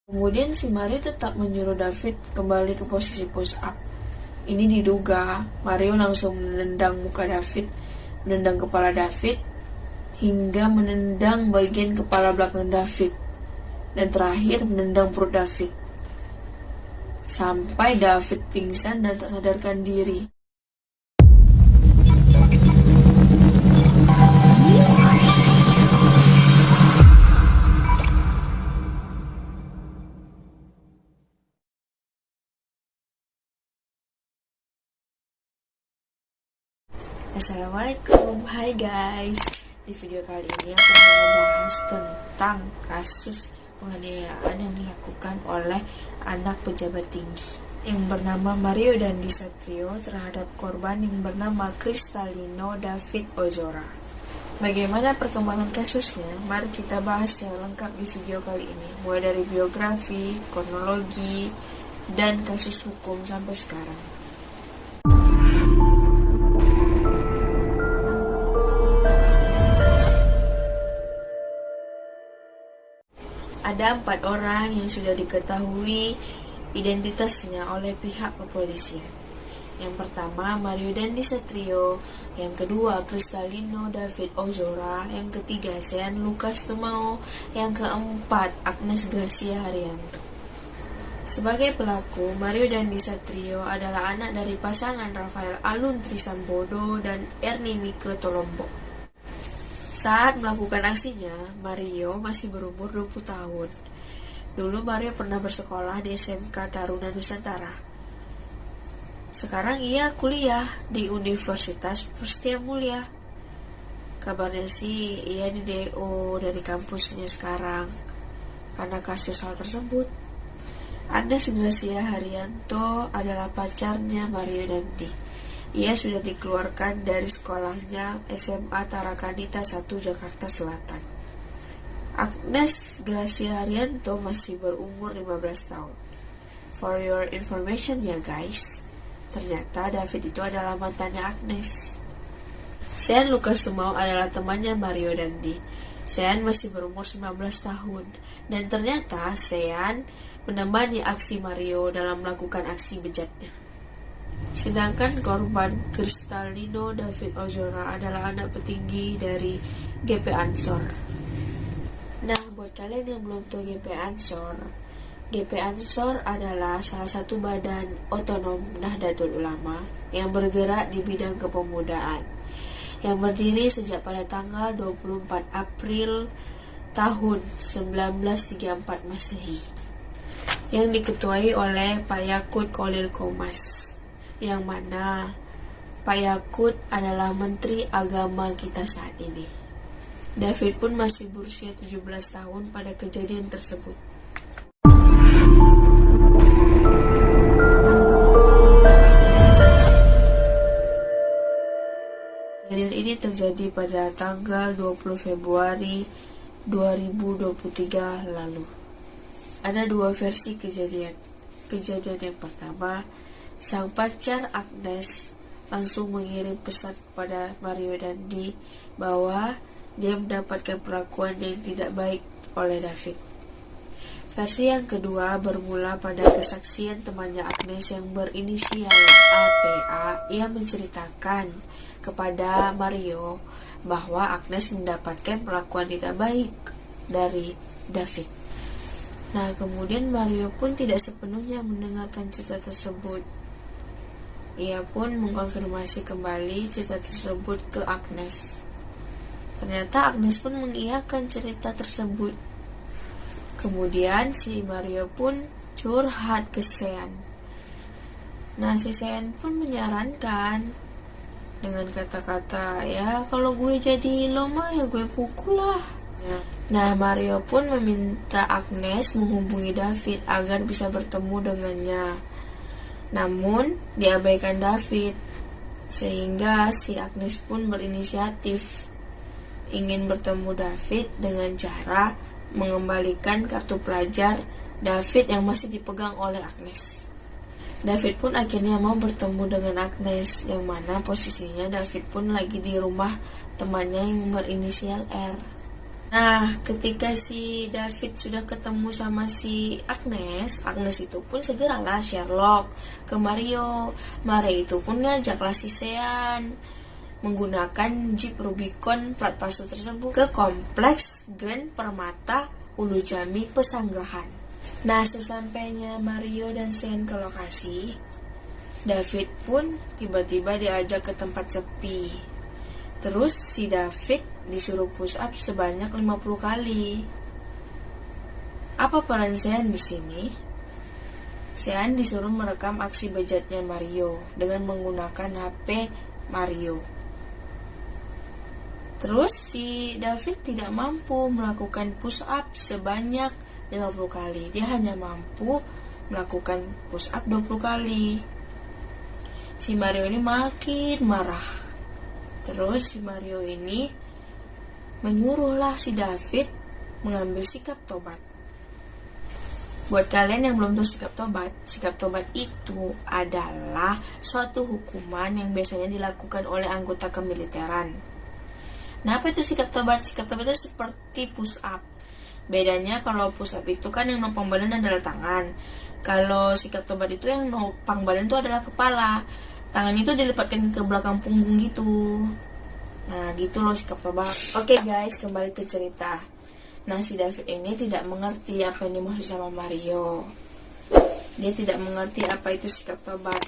Kemudian si Mario tetap menyuruh David kembali ke posisi push up. Ini diduga Mario langsung menendang muka David, menendang kepala David, hingga menendang bagian kepala belakang David, dan terakhir menendang perut David, sampai David pingsan dan tak sadarkan diri. Assalamualaikum, hai guys. Di video kali ini aku mau membahas tentang kasus penganiayaan yang dilakukan oleh anak pejabat tinggi yang bernama Mario Dandi Satrio terhadap korban yang bernama Kristalino David Ozora. Bagaimana perkembangan kasusnya? Mari kita bahas secara lengkap di video kali ini, mulai dari biografi, kronologi, dan kasus hukum sampai sekarang. Ada 4 orang yang sudah diketahui identitasnya oleh pihak kepolisian. Yang pertama, Mario Dandi Satrio. Yang kedua, Kristalino David Ozora. Yang ketiga, Sean Lucas Tumao. Yang keempat, Agnes Gracia Haryanto. Sebagai pelaku, Mario Dandi Satrio adalah anak dari pasangan Rafael Alun Trisambodo dan Ernie Mike Tolombok. Saat melakukan aksinya, Mario masih berumur 20 tahun. Dulu Mario pernah bersekolah di SMK Taruna Nusantara. Sekarang ia kuliah di Universitas Perstia Mulia. Kabarnya sih ia di DO dari kampusnya sekarang karena kasus hal tersebut. Agnes Gracia Haryanto adalah pacarnya Mario Dandi. Ia sudah dikeluarkan dari sekolahnya SMA Tarakanita 1 Jakarta Selatan. Agnes Gracia Haryanto masih berumur 15 tahun. For your information ya guys, ternyata David itu adalah mantannya Agnes. Sean Lucas Tumao adalah temannya Mario Dandi. Sean masih berumur 19 tahun. Dan ternyata Sean menemani aksi Mario dalam melakukan aksi bejatnya. Sedangkan korban Kristalino David Ozora adalah anak petinggi dari GP Ansor. Nah, buat kalian yang belum tahu GP Ansor adalah salah satu badan otonom Nahdlatul Ulama yang bergerak di bidang kepemudaan, yang berdiri sejak pada tanggal 24 April tahun 1934 Masehi, yang diketuai oleh Pak Yakut Khalil Qomas, yang mana Pak Yakut adalah Menteri Agama kita saat ini. David pun masih berusia 17 tahun pada kejadian tersebut. Kejadian ini terjadi pada tanggal 20 Februari 2023 lalu. Ada 2 versi kejadian. Kejadian yang pertama, sang pacar Agnes langsung mengirim pesan kepada Mario Dandi bahwa dia mendapatkan perlakuan yang tidak baik oleh David. Versi yang kedua bermula pada kesaksian temannya Agnes yang berinisial ATA. Ia menceritakan kepada Mario bahwa Agnes mendapatkan perlakuan tidak baik dari David. Nah, kemudian Mario pun tidak sepenuhnya mendengarkan cerita tersebut. Ia pun mengkonfirmasi kembali cerita tersebut ke Agnes. Ternyata Agnes pun mengiyakan cerita tersebut. Kemudian si Mario pun curhat ke Sean. Nah, si Sean pun menyarankan dengan kata-kata, ya kalau gue jadi lo mah ya gue pukul lah. Nah, Mario pun meminta Agnes menghubungi David agar bisa bertemu dengannya. Namun diabaikan David, sehingga si Agnes pun berinisiatif ingin bertemu David dengan cara mengembalikan kartu pelajar David yang masih dipegang oleh Agnes. David pun akhirnya mau bertemu dengan Agnes, yang mana posisinya David pun lagi di rumah temannya yang berinisial R. Nah, ketika si David sudah ketemu sama si Agnes, Agnes itu pun segeralah Sherlock ke Mario. Mario itu pun ngajaklah si Sean menggunakan Jeep Rubicon plat palsu tersebut ke kompleks Grand Permata Ulu Jami Pesanggerahan. Nah, sesampainya Mario dan Sean ke lokasi, David pun tiba-tiba diajak ke tempat sepi. Terus si David disuruh push up sebanyak 50 kali. Apa peran Sean di sini? Sean disuruh merekam aksi bejatnya Mario dengan menggunakan HP Mario. Terus si David tidak mampu melakukan push up sebanyak 50 kali. Dia hanya mampu melakukan push up 20 kali. Si Mario ini makin marah. Terus si Mario ini menyuruhlah si David mengambil sikap tobat. Buat kalian yang belum tahu sikap tobat itu adalah suatu hukuman yang biasanya dilakukan oleh anggota kemiliteran. Nah, apa itu sikap tobat? Sikap tobat itu seperti push up. Bedanya kalau push up itu kan yang nopang badan adalah tangan. Kalau sikap tobat itu yang nopang badan itu adalah kepala. Tangannya itu dilipatkan ke belakang punggung gitu. Nah, gitu loh sikap tobat. Oke guys, kembali ke cerita. Nah, si David ini tidak mengerti apa yang dimaksud sama Mario. Dia tidak mengerti apa itu sikap tobat.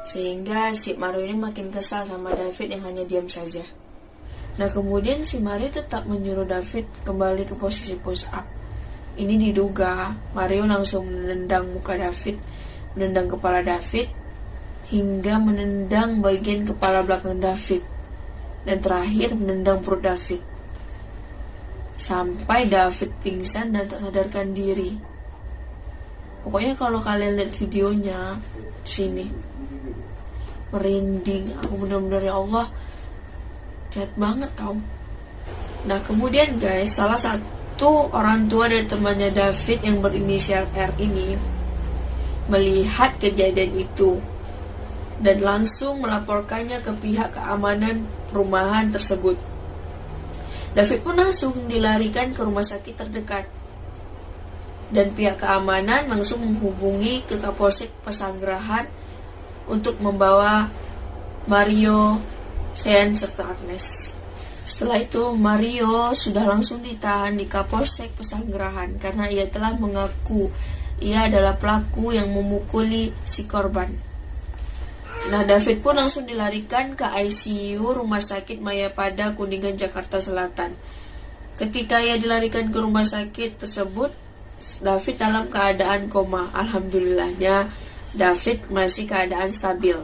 Sehingga si Mario ini makin kesal sama David yang hanya diam saja. Nah, kemudian si Mario tetap menyuruh David kembali ke posisi push up. Ini diduga Mario langsung menendang muka David, menendang kepala David, hingga menendang bagian kepala belakang David, dan terakhir menendang perut David sampai David pingsan dan tak sadarkan diri. Pokoknya kalau kalian lihat videonya di sini, merinding. Aku benar-benar, ya Allah, jahat banget tau. Nah, kemudian guys, salah satu orang tua dari temannya David yang berinisial R ini melihat kejadian itu dan langsung melaporkannya ke pihak keamanan perumahan tersebut. David pun langsung dilarikan ke rumah sakit terdekat, dan pihak keamanan langsung menghubungi ke Kapolsek Pesanggerahan untuk membawa Mario, Sean, serta Agnes. Setelah itu Mario sudah langsung ditahan di Kapolsek Pesanggerahan karena ia telah mengaku ia adalah pelaku yang memukuli si korban. Nah, David pun langsung dilarikan ke ICU Rumah Sakit Mayapada, Kuningan, Jakarta Selatan. Ketika ia dilarikan ke rumah sakit tersebut, David dalam keadaan koma. Alhamdulillahnya, David masih keadaan stabil.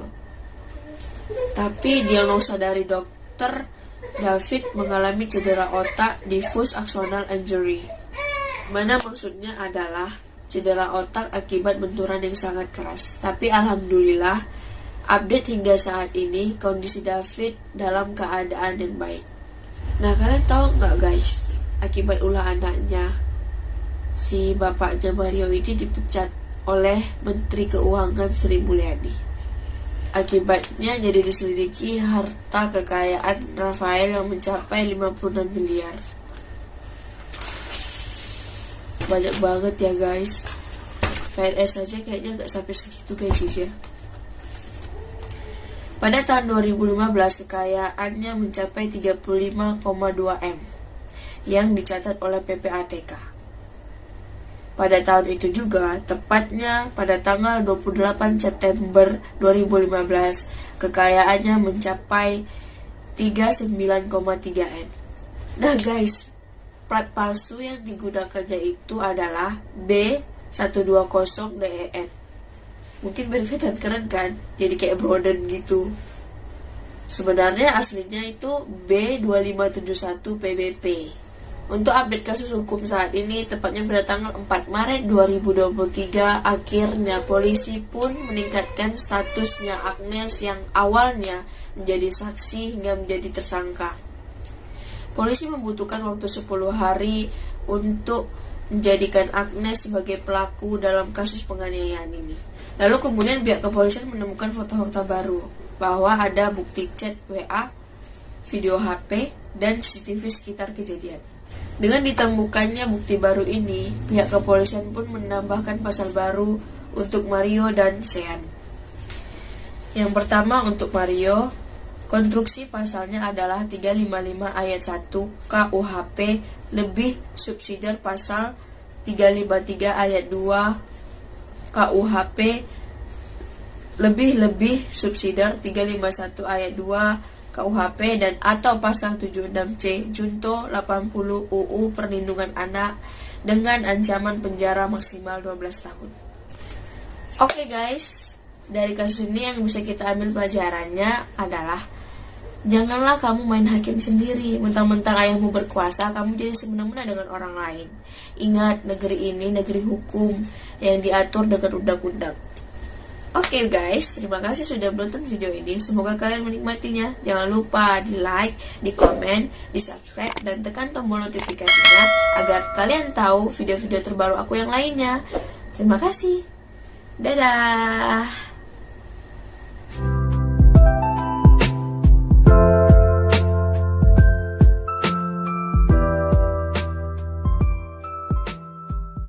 Tapi diagnosa dari dokter, David mengalami cedera otak diffuse axonal injury. Mana maksudnya adalah cedera otak akibat benturan yang sangat keras. Tapi alhamdulillah, update hingga saat ini kondisi David dalam keadaan yang baik. Nah, kalian tahu nggak guys, akibat ulah anaknya, si bapaknya Mario ini dipecat oleh Menteri Keuangan Sri Mulyani. Akibatnya jadi diselidiki harta kekayaan Rafael yang mencapai 56 miliar. Banyak banget ya guys. PNS saja kayaknya nggak sampai segitu guys ya. Pada tahun 2015 kekayaannya mencapai 35,2 M yang dicatat oleh PPATK. Pada tahun itu juga, tepatnya pada tanggal 28 September 2015, kekayaannya mencapai 39,3 M. Nah guys, plat palsu yang digunakannya itu adalah B120DEN. Mungkin berkelihatan keren kan, jadi kayak Broden gitu. Sebenarnya aslinya itu B2571 PBP. Untuk update kasus hukum saat ini, tepatnya pada tanggal 4 Maret 2023, akhirnya polisi pun meningkatkan statusnya Agnes yang awalnya menjadi saksi hingga menjadi tersangka. Polisi membutuhkan waktu 10 hari untuk menjadikan Agnes sebagai pelaku dalam kasus penganiayaan ini. Lalu kemudian pihak kepolisian menemukan fakta-fakta baru bahwa ada bukti chat WA, video HP, dan CCTV sekitar kejadian. Dengan ditemukannya bukti baru ini, pihak kepolisian pun menambahkan pasal baru untuk Mario dan Sean. Yang pertama untuk Mario, konstruksi pasalnya adalah 355 ayat 1 KUHP lebih subsidiar pasal 353 ayat 2 KUHP lebih subsidiar 351 ayat 2 KUHP dan atau pasal 76C Junto 80 UU Perlindungan Anak dengan ancaman penjara maksimal 12 tahun. Oke guys, dari kasus ini yang bisa kita ambil pelajarannya adalah janganlah kamu main hakim sendiri. Mentang-mentang ayahmu berkuasa, kamu jadi semena-mena dengan orang lain. Ingat, negeri ini negeri hukum yang diatur dengan undang-undang. Oke guys, terima kasih sudah menonton video ini. Semoga kalian menikmatinya. Jangan lupa di like, di komen, di subscribe, dan tekan tombol notifikasinya agar kalian tahu video-video terbaru aku yang lainnya. Terima kasih. Dadah.